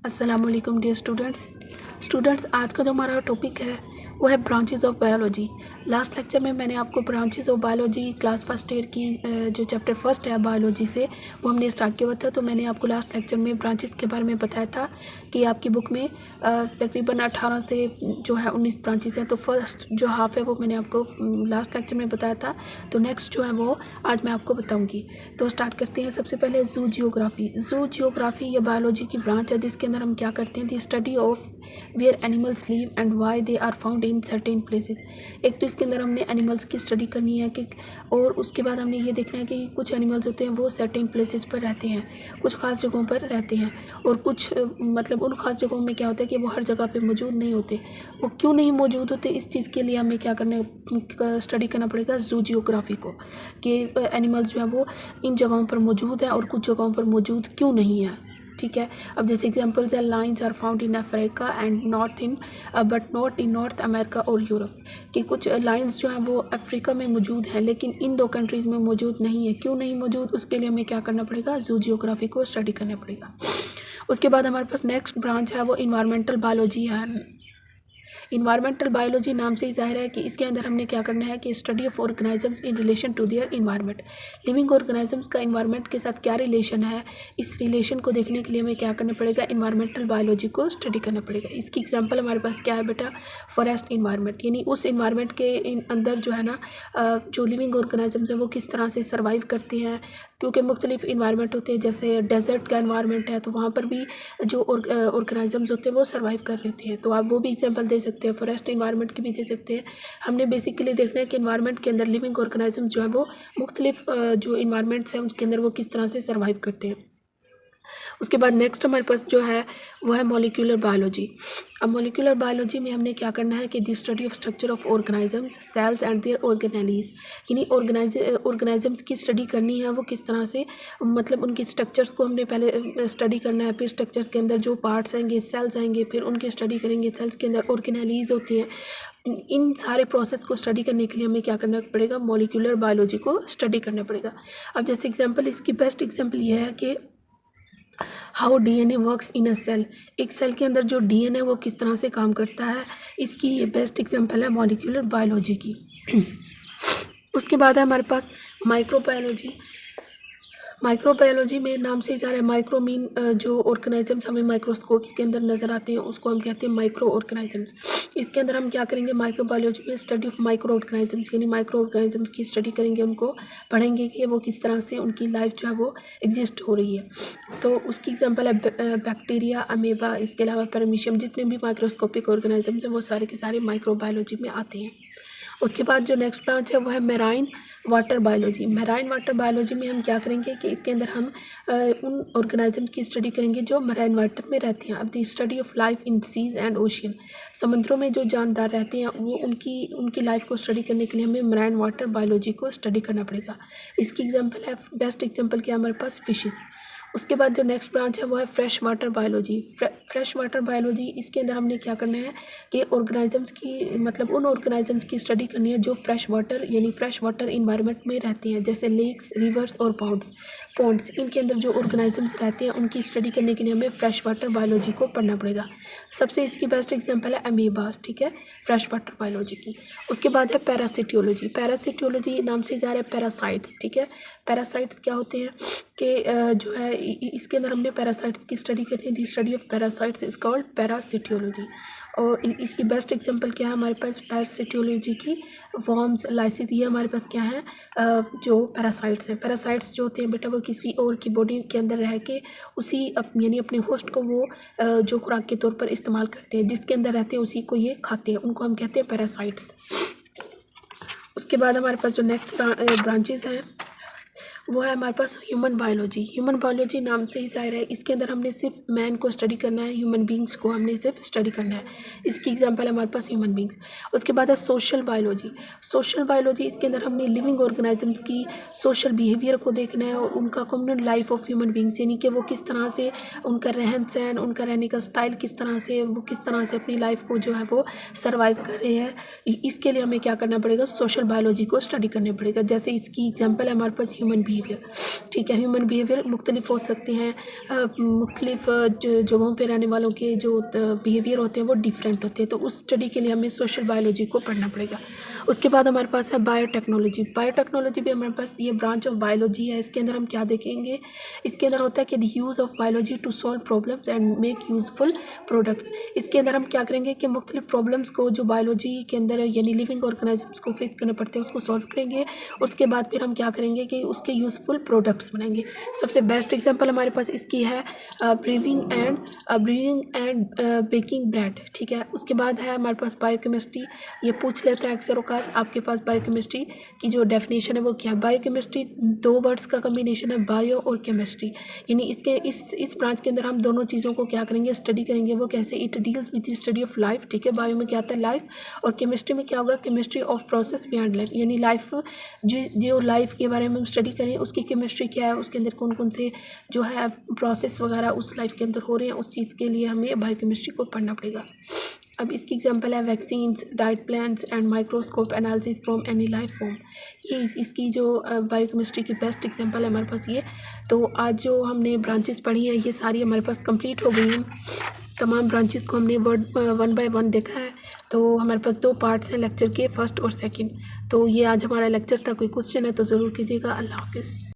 अस्सलाम वालेकुम dear students आज का जो हमारा टॉपिक है वो है branches of biology. Last lecture में मैंने आपको branches of biology class first year की जो चैप्टर फर्स्ट है बायोलॉजी से वो हमने स्टार्ट किया हुआ था। तो मैंने आपको लास्ट लेक्चर में ब्रांचेस के बारे में बताया था कि आपकी बुक में तकरीबन 18 से जो है 19 ब्रांचेस हैं। तो फर्स्ट जो हाफ है वो मैंने आपको लास्ट लेक्चर में बताया था। तो नेक्स्ट जो है वो आज मैं आपको बताऊँगी। तो स्टार्ट करते हैं। सबसे पहले जू जियोग्राफी ये बायोलॉजी की ब्रांच है जिसके अंदर हम क्या करते हैं, the study of where animals live and why they are found in certain places. एक तो इसके अंदर हमने एनिमल्स की स्टडी करनी है कि और उसके बाद हमने ये देखना है कि कुछ एनिमल्स होते हैं वो सर्टेन प्लेसेस पर रहते हैं, कुछ खास जगहों पर रहते हैं, और कुछ मतलब उन खास जगहों में क्या होता है कि वो हर जगह पे मौजूद नहीं होते। वो क्यों नहीं मौजूद होते, इस चीज़ के लिए हमें क्या करना स्टडी करना पड़ेगा जू जियोग्राफी को, कि एनिमल्स जो है वो इन जगहों पर मौजूद है और कुछ जगहों पर मौजूद क्यों नहीं है। ठीक है, अब जैसे एग्जांपल्स है, lions are found in Africa and but not in North America और यूरोप, कि कुछ लाइन्स जो हैं वो अफ्रीका में मौजूद हैं लेकिन इन दो कंट्रीज़ में मौजूद नहीं है। क्यों नहीं मौजूद, उसके लिए हमें क्या करना पड़ेगा, जू जियोग्राफी को स्टडी करना पड़ेगा। उसके बाद हमारे पास नेक्स्ट ब्रांच है वो इन्वायरमेंटल बायोलॉजी है। इन्वायरमेंटल बायोलॉजी नाम से ही जाहिर है कि इसके अंदर हमने क्या करना है कि study of organisms in relation to their environment. Living organisms का इन्वायरमेंट के साथ क्या रिलेशन है, इस रिलेशन को देखने के लिए हमें क्या करना पड़ेगा, इन्वायरमेंटल बायोलॉजी को स्टडी करना पड़ेगा। इसकी एग्जाम्पल हमारे पास क्या है बेटा, फॉरेस्ट इन्वायरमेंट, यानी उस इन्वायरमेंट के अंदर जो है ना जो लिविंग ऑर्गेनिजम्स हैं वो किस तरह से सर्वाइव करते हैं, क्योंकि मुख्तलिफ इन्वायरमेंट होते हैं। जैसे डेजर्ट का इन्वायरमेंट है तो वहाँ पर भी जो ऑर्गेनिजम्स होते हैं वो सर्वाइव कर रहे हैं, तो आप वो भी एग्जांपल दे सकते हैं, फॉरेस्ट इन्वायरमेंट की भी दे सकते हैं। हमने बेसिकली देखना है कि इन्वायरमेंट के अंदर लिविंग ऑर्गेनिजम जो है वो मुख्तलिफ जो इन्वायरमेंट्स हैं उसके अंदर वो किस तरह से सर्वाइव करते हैं। उसके बाद नेक्स्ट हमारे पास जो है वो है मॉलिक्यूलर बायोलॉजी। अब मॉलिक्यूलर बायोलॉजी में हमने क्या करना है कि the study of structure of organisms, cells and their organelles, यानी ऑर्गेनिजम्स की स्टडी करनी है वो किस तरह से, मतलब उनकी स्ट्रक्चर्स को हमने पहले स्टडी करना है, फिर स्ट्रक्चर्स के अंदर जो पार्ट्स आएंगे, सेल्स आएंगे, फिर उनकी स्टडी करेंगे, सेल्स के अंदर ऑर्गेनेलीज होती हैं। इन सारे प्रोसेस को स्टडी करने के लिए हमें क्या करना पड़ेगा, मॉलिक्यूलर बायोलॉजी को स्टडी करना पड़ेगा। अब जैसे एग्जाम्पल, इसकी बेस्ट एग्जाम्पल ये है कि how DNA works in a cell, एक सेल के अंदर जो डीएनए वो किस तरह से काम करता है, इसकी ये बेस्ट एग्जांपल है मॉलिक्यूलर बायोलॉजी की। उसके बाद है हमारे पास माइक्रोबायोलॉजी। माइक्रोबायोलॉजी में नाम से ही ज़्यादा माइक्रो मीन जो ऑर्गेनिजम्स हमें माइक्रोस्कोप्स के अंदर नज़र आते हैं उसको हम कहते हैं माइक्रो ऑर्गेनिजम्स। इसके अंदर हम क्या करेंगे, माइक्रोबायोलॉजी में स्टडी ऑफ माइक्रो ऑर्गेनिजम्स, यानी माइक्रो ऑर्गेनिजम्स की स्टडी करेंगे, उनको पढ़ेंगे कि वो किस तरह से उनकी लाइफ जो है वो एग्जिस्ट हो रही है। तो उसकी एग्जांपल है बैक्टीरिया, अमीबा, इसके अलावा पैरामीशियम, जितने भी माइक्रोस्कोपिक ऑर्गेनिजम्स हैं वो सारे के सारे माइक्रोबायोलॉजी में आते हैं। उसके बाद जो नेक्स्ट ब्रांच है वो है marine water biology. Marine water biology में हम क्या करेंगे कि इसके अंदर हम उन ऑर्गेनिजम की स्टडी करेंगे जो मेराइन वाटर में रहते हैं। अब the study of life in seas and ocean, समुद्रों में जो जानदार रहते हैं वो उनकी लाइफ को स्टडी करने के लिए हमें मेराइन वाटर बायोलॉजी को स्टडी करना पड़ेगा। इसकी एग्जांपल है, बेस्ट एग्जांपल क्या है हमारे पास, फिशेस। उसके बाद जो नेक्स्ट ब्रांच है वो है fresh water biology. Fresh water biology, इसके अंदर हमने क्या करना है कि ऑर्गेनिजम्स की, मतलब उन ऑर्गेनिजम्स की स्टडी करनी है जो फ्रेश वाटर यानी फ्रेश वाटर इन्वायरमेंट में रहते हैं, जैसे लेक्स, रिवर्स और पॉन्ड्स। इनके अंदर जो ऑर्गेनिजम्स रहते हैं उनकी स्टडी करने के लिए हमें फ्रेश वाटर बायोलॉजी को पढ़ना पड़ेगा। सबसे इसकी बेस्ट एग्जाम्पल है अमीबास, ठीक है, फ्रेश वाटर बायोलॉजी की। उसके बाद है पैरासिटियोलॉजी। पैरासिटियोलॉजी नाम से ज़्यादा पैरासाइट्स, ठीक है। पैरासाइट्स क्या होते हैं कि जो है इसके अंदर हमने पैरासाइट्स की स्टडी करनी है। The study of parasites is called parasitology. और इसकी बेस्ट एग्जांपल क्या है हमारे पास पैरासिटियोलॉजी की, वर्म्स, लाइसिस, ये हमारे पास क्या है जो पैरासाइट्स हैं। पैरासाइट्स जो होते हैं बेटा वो किसी और की बॉडी के अंदर रह के उसी यानी अपने होस्ट को वो जो खुराक के तौर पर इस्तेमाल करते हैं, जिसके अंदर रहते हैं उसी को ये खाते हैं, उनको हम कहते हैं पैरासाइट्स। उसके बाद हमारे पास जो नेक्स्ट ब्रांचेस हैं वो है हमारे पास ह्यूमन बायोलॉजी। ह्यूमन बायोलॉजी नाम से ही जाहिर है, इसके अंदर हमने सिर्फ मैन को स्टडी करना है, ह्यूमन बींग्स को हमने सिर्फ स्टडी करना है। इसकी एग्जांपल है हमारे पास ह्यूमन बींग्स। उसके बाद है सोशल बायोलॉजी। सोशल बायोलॉजी, इसके अंदर हमने लिविंग ऑर्गेनिजम्स की सोशल बिहेवियर को देखना है और उनका communal life of human beings, यानी कि वो किस तरह से उनका रहन सहन, उनका रहने का स्टाइल किस तरह से, वो किस तरह से अपनी लाइफ को जो है वो सर्वाइव कर रहे हैं। इसके लिए हमें क्या करना पड़ेगा, सोशल बायोलॉजी को स्टडी करना पड़ेगा। जैसे इसकी एग्जांपल है हमारे पास ह्यूमन बिहेवियर। बिहेवियर। ठीक है, ह्यूमन बिहेवियर मुख्तलिफ हो सकते हैं, मुख्तलिफ जगहों पे रहने वालों के जो बिहेवियर होते हैं वो डिफरेंट होते हैं। तो उस स्टडी के लिए हमें सोशल बायोलॉजी को पढ़ना पड़ेगा। उसके बाद हमारे पास है बायोटेक्नोलॉजी। बायोटेक्नोलॉजी भी हमारे पास ये ब्रांच ऑफ बायोलॉजी है। इसके अंदर हम क्या देखेंगे, इसके अंदर होता है कि the use of biology to solve problems and make useful products. इसके अंदर हम क्या करेंगे कि मुख्तलिफ प्रॉब्लम्स को जो बायोलॉजी के अंदर यानी लिविंग ऑर्गेनिजम्स को फेस करने पड़ते हैं उसको सॉल्व करेंगे। उसके बाद फिर हम क्या करेंगे कि उसके यूज़फुल प्रोडक्ट्स बनाएंगे। सबसे बेस्ट एग्जांपल हमारे पास इसकी है ब्रीविंग एंड बेकिंग ब्रेड। ठीक है, उसके बाद है हमारे पास बायोकेमिस्ट्री। ये पूछ लेता है अक्सर औकात आपके पास बायोकेमिस्ट्री की जो डेफिनेशन है वो क्या है। बायोकेमिस्ट्री दो वर्ड्स का कम्बिनेशन है, बायो और केमिस्ट्री। यानी इसके इस ब्रांच के अंदर हम दोनों चीज़ों को क्या करेंगे, स्टडी करेंगे। वो कैसे, it deals with the study of life. ठीक है, बायो में क्या आता है, लाइफ, और केमिस्ट्री में क्या होगा, chemistry of process beyond life. यानी लाइफ जो लाइफ के बारे में हम स्टडी करें उसकी केमिस्ट्री क्या है, उसके अंदर कौन कौन से जो है प्रोसेस वगैरह उस लाइफ के अंदर हो रहे हैं, उस चीज़ के लिए हमें बायोकेमिस्ट्री को पढ़ना पड़ेगा। अब इसकी एग्जांपल है vaccines, diet plans and microscope analysis from any life form. ये इसकी जो बायोकेमिस्ट्री की बेस्ट एग्जांपल है हमारे पास ये। तो आज जो हमने ब्रांचेस पढ़ी हैं ये सारी हमारे पास कंप्लीट हो गई हैं। तमाम ब्रांचेस को हमने वन बाय वन देखा है। तो हमारे पास 2 पार्ट्स हैं लेक्चर के, फर्स्ट और सेकंड। तो ये आज हमारा लेक्चर था। कोई क्वेश्चन है तो ज़रूर कीजिएगा। अल्लाह हाफिज़।